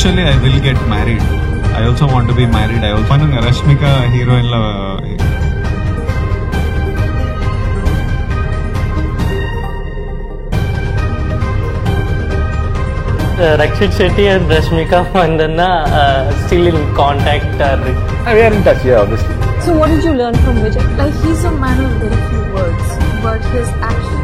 eventually I will get married. I also want to be married. I also want Rashmika heroine la. Rakshit Shetty and Rashmika Mandanna still in contact. We are in touch, yeah, obviously. So what did you learn from Vijay? Like, he's a man of very few words, but his action.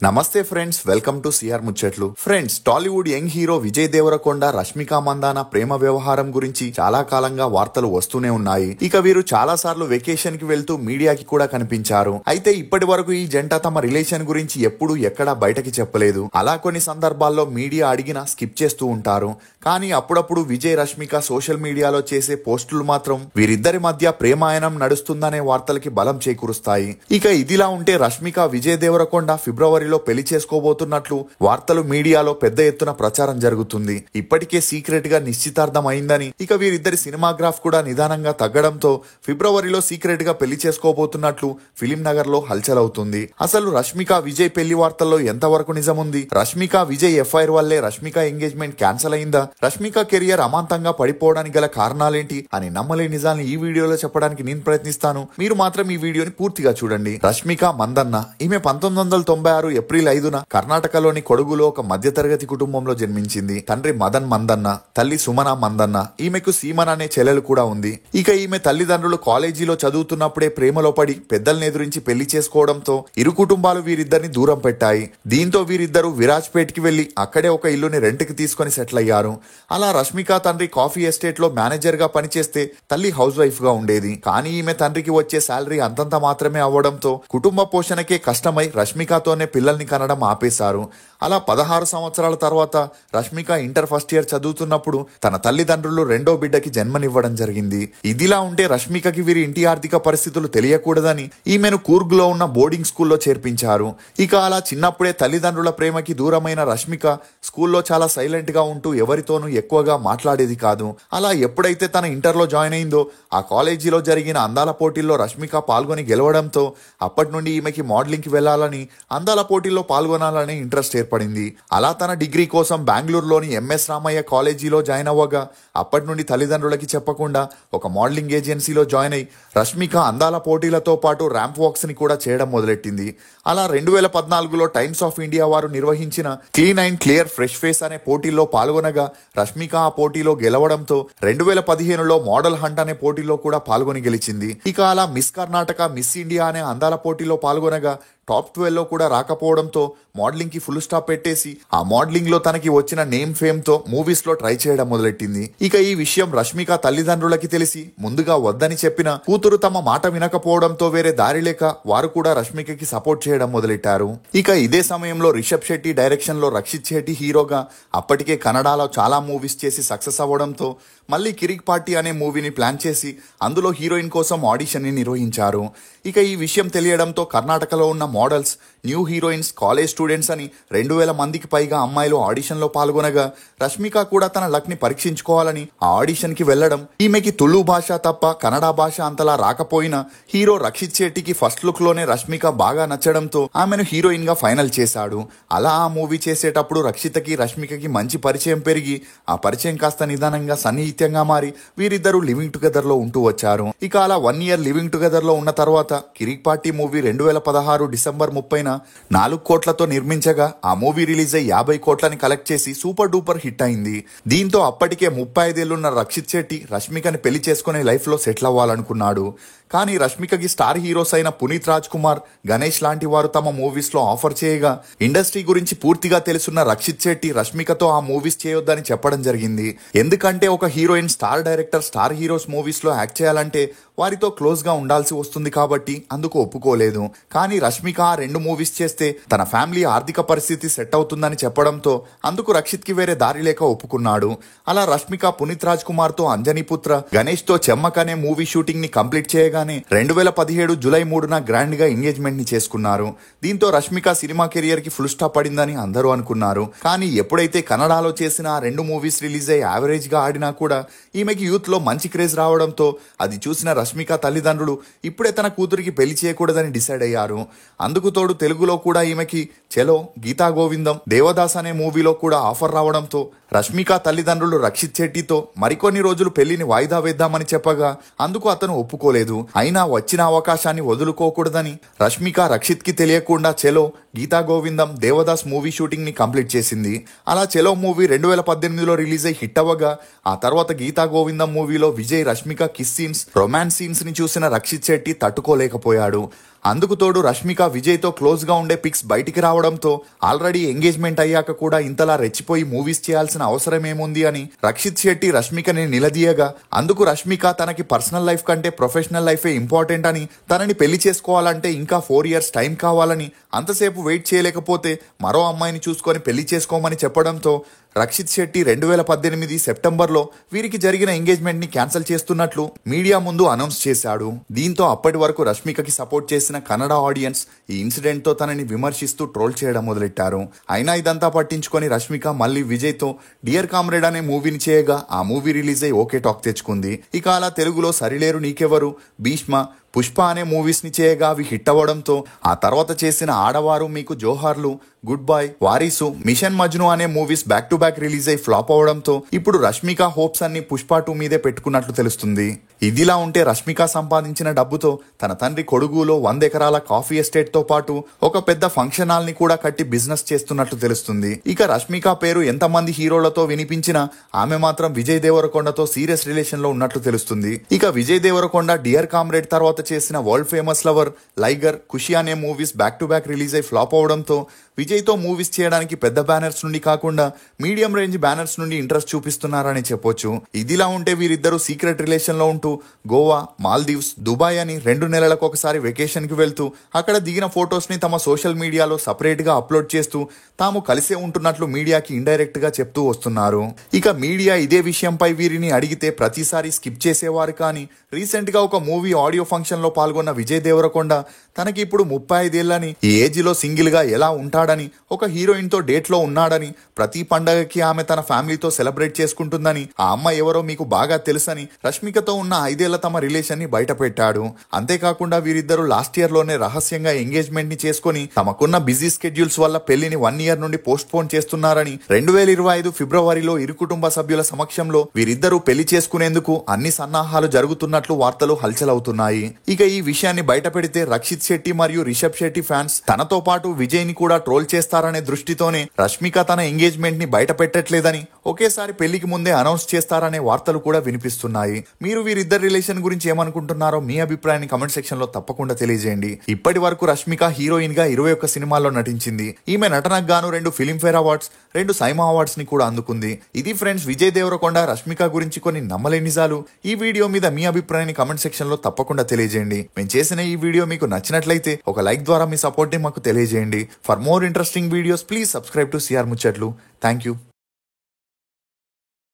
నమస్తే friends, welcome to CR ముచ్చట్లు. Friends, Tollywood young hero Vijay Devarakonda Rashmika Mandanna ప్రేమ వ్యవహారం గురించి చాలా కాలంగా వార్తలు వస్తూనే ఉన్నాయి. ఇక వీరు చాలా సార్లు వెకేషన్ కి వెళ్తూ మీడియాకి కూడా కనిపించారు. అయితే ఇప్పటి వరకు ఈ జంట తమ రిలేషన్ గురించి ఎప్పుడు ఎక్కడా బయటకి చెప్పలేదు. అలా కొన్ని సందర్భాల్లో మీడియా అడిగినా స్కిప్ చేస్తూ ఉంటారు. కానీ అప్పుడప్పుడు విజయ్ రష్మిక సోషల్ మీడియాలో చేసే పోస్టులు మాత్రం వీరిద్దరి మధ్య ప్రేమాయణం నడుస్తుందనే వార్తలకి బలం చేకూరుస్తాయి. ఇక ఇదిలా ఉంటే రష్మిక విజయ్ దేవరకొండ ఫిబ్రవరిలో పెళ్లి చేసుకోబోతున్నట్లు వార్తలు మీడియాలో పెద్ద ఎత్తున ప్రచారం జరుగుతుంది. ఇప్పటికే సీక్రెట్ గా నిశ్చితార్థం అయిందని, ఇక వీరిద్దరి సినిమాగ్రాఫ్ కూడా నిదానంగా తగ్గడంతో ఫిబ్రవరిలో సీక్రెట్ గా పెళ్లి చేసుకోబోతున్నట్లు ఫిలిం నగర్ లో హల్చల్ అవుతుంది. అసలు రష్మిక విజయ్ పెళ్లి వార్తల్లో ఎంతవరకు నిజముంది? రష్మిక విజయ్ ఎఫ్ఐఆర్ వల్లే రష్మిక ఎంగేజ్మెంట్ క్యాన్సిల్ అయిందా? రష్మిక కెరియర్ అమాంతంగా పడిపోవడానికి గల కారణాలేంటి అని నమ్మలేని నిజాన్ని ఈ వీడియోలో చెప్పడానికి నేను ప్రయత్నిస్తాను. మీరు మాత్రం ఈ వీడియోని పూర్తిగా చూడండి. రష్మిక మందన్న ఈమె 1996 ఏప్రిల్ 5న కర్ణాటకలోని కొడుగులో ఒక మధ్యతరగతి కుటుంబంలో జన్మించింది. తండ్రి మదన్ మందన్న, తల్లి సుమన మందన్న. ఈమెకు సీమన్ అనే చెల్లెలు కూడా ఉంది. ఇక ఈమె తల్లిదండ్రులు కాలేజీలో చదువుతున్నప్పుడే ప్రేమలో పడి పెద్దల్ని ఎదురించి పెళ్లి చేసుకోవడంతో ఇరు కుటుంబాలు వీరిద్దరిని దూరం పెట్టాయి. దీంతో వీరిద్దరూ విరాజ్పేట్ కి వెళ్లి అక్కడే ఒక ఇల్లుని రెంట్కి తీసుకుని సెటిల్ అయ్యారు. అలా రష్మిక తండ్రి కాఫీ ఎస్టేట్ లో మేనేజర్ గా పనిచేస్తే తల్లి హౌస్ వైఫ్ గా ఉండేది. కానీ ఈమె తండ్రికి వచ్చే శాలరీ అంతంత మాత్రమే అవ్వడంతో కుటుంబ పోషణకే కష్టమై రష్మికతోనే పిల్లల్ని కనడం ఆపేశారు. అలా 16 సంవత్సరాల తర్వాత రష్మిక ఇంటర్ ఫస్ట్ ఇయర్ చదువుతున్నప్పుడు తన తల్లిదండ్రులు రెండో బిడ్డకి జన్మనివ్వడం జరిగింది. ఇదిలా ఉంటే రష్మికకి వీరి ఇంటి ఆర్థిక పరిస్థితులు తెలియకూడదని ఈమెను కూర్గ్ లో ఉన్న బోర్డింగ్ స్కూల్లో చేర్పించారు. ఇక అలా చిన్నప్పుడే తల్లిదండ్రుల ప్రేమకి దూరమైన రష్మిక స్కూల్లో చాలా సైలెంట్ గా ఉంటూ ఎవరితోనూ ఎక్కువగా మాట్లాడేది కాదు. అలా ఎప్పుడైతే తన ఇంటర్లో జాయిన్ అయిందో ఆ కాలేజీలో జరిగిన అందాల పోటీల్లో రష్మిక పాల్గొని గెలవడంతో అప్పటి నుండి ఈమెకి మోడలింగ్ కి వెళ్లాలని, అందాల పోటీల్లో పాల్గొనాలని ఇంట్రెస్ట్ ఏర్పడింది. అలా తన డిగ్రీ కోసం బెంగళూరులోని ఎంఎస్ రామయ్య కాలేజీలో జాయిన్ అవ్వగా అప్పటి నుండి తల్లిదండ్రులకి చెప్పకుండా ఒక మోడలింగ్ ఏజెన్సీలో జాయిన్ అయి రష్మిక అందాల పోటీలతో పాటు ర్యాంప్ వాక్స్ ని కూడా చేయడం మొదలెట్టింది. అలా 2014లో టైమ్స్ ఆఫ్ ఇండియా వారు నిర్వహించిన clean and clear fresh face అనే పోటీల్లో పాల్గొనగా రష్మిక ఆ పోటీలో గెలవడంతో 2015లో మోడల్ హంట్ అనే పోటీలో కూడా పాల్గొని గెలిచింది. ఇక అలా మిస్ కర్ణాటక, మిస్ ఇండియా అనే అందాల పోటీలో పాల్గొనగా టాప్ 12లో కూడా రాకపోవడంతో మోడలింగ్ కి ఫుల్ స్టాప్ పెట్టేసి ఆ మోడలింగ్ లో తనకి వచ్చిన నేమ్ ఫేమ్ తో మూవీస్ లో ట్రై చేయడం మొదలెట్టింది. ఇక ఈ విషయం రష్మిక తల్లిదండ్రులకి తెలిసి ముందుగా వద్దని చెప్పిన కూతురు తమ మాట వినకపోవడంతో వేరే దారి లేక వారు కూడా రష్మికకి సపోర్ట్ చేయడం మొదలెట్టారు. ఇక ఇదే సమయంలో రిషబ్ శెట్టి డైరెక్షన్ లో రక్షిత్ శెట్టి హీరోగా అప్పటికే కన్నడలో చాలా మూవీస్ చేసి సక్సెస్ అవ్వడంతో మళ్ళీ కిరిక్ పార్టీ అనే మూవీని ప్లాన్ చేసి అందులో హీరోయిన్ కోసం ఆడిషన్ ని నిర్వహించారు. ఇక ఈ విషయం తెలియడంతో కర్ణాటకలో ఉన్న models, new heroines, college students అని 2000 మందికి పైగా అమ్మాయిలు ఆడిషన్ లో పాల్గొనగా రష్మిక కూడా తన లక్ ని పరీక్షించుకోవాలని ఆ ఆడిషన్ కి వెళ్లడం, ఈమెకి తుళు భాష తప్ప కన్నడ భాష అంతలా రాకపోయినా హీరో రక్షిత్ శెట్టికి ఫస్ట్ లుక్ లోనే రష్మిక బాగా నచ్చడంతో ఆమెను హీరోయిన్ గా ఫైనల్ చేశాడు. అలా ఆ మూవీ చేసేటప్పుడు రక్షితకి రష్మికకి మంచి పరిచయం పెరిగి ఆ పరిచయం కాస్త నిదానంగా సన్నిహిత్యంగా మారి వీరిద్దరూ లివింగ్ టుగెదర్ లో ఉంటూ వచ్చారు. ఇక అలా 1 ఇయర్ లివింగ్ టుగెదర్ లో ఉన్న తర్వాత కిరిక్ పార్టీ మూవీ 2016 డిసెంబర్ 30న 4 కోట్లతో నిర్మించగా ఆ మూవీ రిలీజ్ అయ్యి 50 కోట్లని కలెక్ట్ చేసి సూపర్ డూపర్ హిట్ అయింది. దీంతో అప్పటికే 35 ఏళ్లున్న రక్షిత్ శెట్టి రష్మికని పెళ్లి చేసుకునే లైఫ్ లో సెటిల్ అవ్వాలనుకున్నాడు. కానీ రష్మికకి స్టార్ హీరోస్ అయిన పునీత్ రాజ్ కుమార్, గణేష్ లాంటి వారు తమ మూవీస్ లో ఆఫర్ చేయగా ఇండస్ట్రీ గురించి పూర్తిగా తెలుసున్న రక్షిత్ శెట్టి రష్మికతో ఆ మూవీస్ చేయొద్దని చెప్పడం జరిగింది. ఎందుకంటే ఒక heroine star director, star heroes movies లో యాక్ట్ చేయాలంటే వారితో క్లోజ్ గా ఉండాల్సి వస్తుంది కాబట్టి అందుకు ఒప్పుకోలేదు. కానీ రష్మిక ఆ 2 మూవీస్ చేస్తే తన ఫ్యామిలీ ఆర్థిక పరిస్థితి సెట్ అవుతుందని చెప్పడంతో అందుకు రక్షిత్ కి వేరే దారి లేక ఒప్పుకున్నాడు. అలా రష్మిక పునీత్ రాజ్ కుమార్ తో అంజనీ పుత్ర, గణేష్ తో చెమ్మక్ అనే మూవీ షూటింగ్ ని కంప్లీట్ చేయగా ఉండగానే 2017 జూలై 3న గ్రాండ్ గా ఎంగేజ్మెంట్ ని చేసుకున్నారు. దీంతో రష్మిక సినిమా కెరియర్ కి ఫుల్ స్టాప్ పడిందని అందరూ అనుకున్నారు. కానీ ఎప్పుడైతే కన్నడలో చేసిన 2 మూవీస్ రిలీజ్ అయ్యి యావరేజ్ గా ఆడినా కూడా ఈమెకి యూత్ లో మంచి క్రేజ్ రావడంతో అది చూసిన రష్మిక తల్లిదండ్రులు ఇప్పుడే తన కూతురికి పెళ్లి చేయకూడదని డిసైడ్ అయ్యారు. అందుకు తోడు తెలుగులో కూడా ఈమెకి చలో, గీతా గోవిందం, దేవదాస్ అనే మూవీలో కూడా ఆఫర్ రావడంతో రష్మిక తల్లిదండ్రులు రక్షిత్ శెట్టితో మరికొన్ని రోజులు పెళ్లిని వాయిదా వేద్దామని చెప్పగా అందుకు అతను ఒప్పుకోలేదు. అయినా వచ్చిన అవకాశాన్ని వదులుకోకూడదని రష్మిక రక్షిత్ కి తెలియకుండా చలో, గీతా గోవిందం, దేవదాస్ మూవీ షూటింగ్ ని కంప్లీట్ చేసింది. అలా చలో మూవీ 2018లో రిలీజ్ అయి హిట్ అవ్వగా ఆ తర్వాత గీతా గోవిందం మూవీలో Vijay Rashmika kiss scenes, romance scenes ని చూసిన రక్షిత్ శెట్టి తట్టుకోలేకపోయాడు. అందుకు తోడు రష్మిక విజయ్ తో క్లోజ్ గా ఉండే పిక్స్ బయటికి రావడంతో ఆల్రెడీ ఎంగేజ్మెంట్ అయ్యాక కూడా ఇంతలా రెచ్చిపోయి మూవీస్ చేయాల్సిన అవసరం ఏముంది అని రక్షిత్ శెట్టి రష్మికని నిలదీయగా అందుకు రష్మిక తనకి పర్సనల్ లైఫ్ కంటే ప్రొఫెషనల్ లైఫే ఇంపార్టెంట్ అని, తనని పెళ్లి చేసుకోవాలంటే ఇంకా 4 years టైం కావాలని, అంతసేపు వెయిట్ చేయలేకపోతే మరో అమ్మాయిని చూసుకొని పెళ్లి చేసుకోమని చెప్పడంతో రక్షిత్ శెట్టి 2018 సెప్టెంబర్లో వీరికి జరిగిన ఎంగేజ్మెంట్ ని క్యాన్సిల్ చేస్తున్నట్లు మీడియా ముందు అనౌన్స్ చేశాడు. దీంతో అప్పటి వరకు రష్మికకి సపోర్ట్ చేసిన కన్నడ ఆడియన్స్ ఈ ఇన్సిడెంట్ తో తనని విమర్శిస్తూ ట్రోల్ చేయడం మొదలెట్టారు. అయినా ఇదంతా పట్టించుకొని రష్మిక మళ్ళీ విజయ్ తో డియర్ కామ్రేడ్ అనే మూవీని చేయగా ఆ మూవీ రిలీజ్ అయి ఓకే టాక్ తెచ్చుకుంది. ఇక అలా తెలుగులో సరిలేరు నీకెవరు, భీష్మ, పుష్ప అనే మూవీస్ ని చేయగా అవి హిట్ అవ్వడంతో ఆ తర్వాత చేసిన ఆడవారు మీకు జోహార్లు, good boy, Varisu, mission Majnu అనే movies back to back release అయి ఫ్లాప్ అవడంతో ఇప్పుడు రష్మిక హోప్స్ అన్ని పుష్ప 2 మీదే పెట్టుకున్నట్లు తెలుస్తుంది. ఇదిలా ఉంటే రష్మిక సంపాదించిన డబ్బుతో తన తండ్రి కొడుగులో 100 ఎకరాల కాఫీ ఎస్టేట్ తో పాటు ఒక పెద్ద ఫంక్షన్ హాల్ ని కూడా కట్టి బిజినెస్ చేస్తున్నట్లు తెలుస్తుంది. ఇక రష్మిక పేరు ఎంతమంది హీరోలతో వినిపించినా ఆమె మాత్రం విజయ్ దేవరకొండతో సీరియస్ రిలేషన్ లో ఉన్నట్లు తెలుస్తుంది. ఇక విజయ్ దేవరకొండ డియర్ కామ్రేడ్ తర్వాత చేసిన వరల్డ్ ఫేమస్ లవర్, లైగర్, ఖుషి అనే movies back to back release అయి ఫ్లాప్ అవడంతో విజయ్ తో మూవీస్ చేయడానికి పెద్ద బ్యానర్స్ నుండి కాకుండా మీడియం రేంజ్ బ్యానర్స్ నుండి ఇంట్రెస్ట్ చూపిస్తున్నారని చెప్పొచ్చు. ఇదిలా ఉంటే వీరిద్దరూ సీక్రెట్ రిలేషన్ లో ఉంటూ గోవా, మాల్దీవ్స్, దుబాయ్ అని 2 నెలలకు ఒకసారి వెకేషన్ కి వెళ్తూ అక్కడ దిగిన ఫొటోస్ ని తమ సోషల్ మీడియాలో సపరేట్ గా అప్లోడ్ చేస్తూ తాము కలిసే ఉంటున్నట్లు మీడియాకి ఇండైరెక్ట్ గా చెప్తూ వస్తున్నారు. ఇక మీడియా ఇదే విషయంపై వీరిని అడిగితే ప్రతిసారి స్కిప్ చేసేవారు. కానీ రీసెంట్ గా ఒక మూవీ ఆడియో ఫంక్షన్ లో పాల్గొన్న విజయ్ దేవరకొండ తనకి ఇప్పుడు 35 ఏళ్లని, ఈ ఏజ్ లో సింగిల్ గా ఎలా ఉంటాడని, ఒక హీరోయిన్ తో డేట్ లో ఉన్నాడని, ప్రతి పండగకి ఆమె తన ఫ్యామిలీతో సెలబ్రేట్ చేసుకుంటుందని, ఆ అమ్మాయి ఎవరో మీకు బాగా తెలుసని రష్మికతో ఉన్న 5 ఏళ్ల తమ రిలేషన్ ని బయట పెట్టాడు. అంతేకాకుండా వీరిద్దరూ లాస్ట్ ఇయర్ లోనే రహస్యంగా ఎంగేజ్మెంట్ ని చేసుకుని తమకున్న బిజీ స్కెడ్యూల్స్ వల్ల పెళ్లిని 1 year నుండి పోస్ట్ పోన్ చేస్తున్నారని 2025 ఫిబ్రవరిలో ఇరు కుటుంబ సభ్యుల సమక్షంలో వీరిద్దరూ పెళ్లి చేసుకునేందుకు అన్ని సన్నాహాలు జరుగుతున్నట్లు వార్తలు హల్చల్ అవుతున్నాయి. ఇక ఈ విషయాన్ని బయట పెడితే రక్షిత్ శెట్టి మరియు రిషబ్ శెట్టి ఫ్యాన్స్ తనతో పాటు విజయ్ ని కూడా ట్రోల్ చేస్తారనే దృష్టితోనే రష్మిక తన ఎంగేజ్మెంట్ ని బయట పెట్టట్లేదని, ఒకేసారి పెళ్లికి ముందే అనౌన్స్ చేస్తారనే వార్తలు కూడా వినిపిస్తున్నాయి. మీరు వీరిద్దరి రిలేషన్ గురించి ఏమనుకుంటున్నారో మీ అభిప్రాయాన్ని కమెంట్ సెక్షన్ లో తప్పకుండా తెలియజేయండి. ఇప్పటి వరకు రష్మిక హీరోయిన్ గా 21 సినిమాల్లో నటించింది. ఈమె నటనకు గాను 2 ఫిలింఫేర్ అవార్డ్స్, 2 సైమా అవార్డ్స్ ని కూడా అందుకుంది. ఇది ఫ్రెండ్స్ విజయ్ దేవరకొండ రష్మిక గురించి కొన్ని నమ్మలేని నిజాలు. ఈ వీడియో మీద మీ అభిప్రాయాన్ని కమెంట్ సెక్షన్ లో తప్పకుండా తెలియజేయండి. మేము చేసిన ఈ వీడియో మీకు నచ్చినట్లయితే ఒక లైక్ ద్వారా మీ సపోర్ట్ ని మాకు తెలియజేయండి. For more interesting videos please subscribe to CR ముచ్చట్లు. Thank you.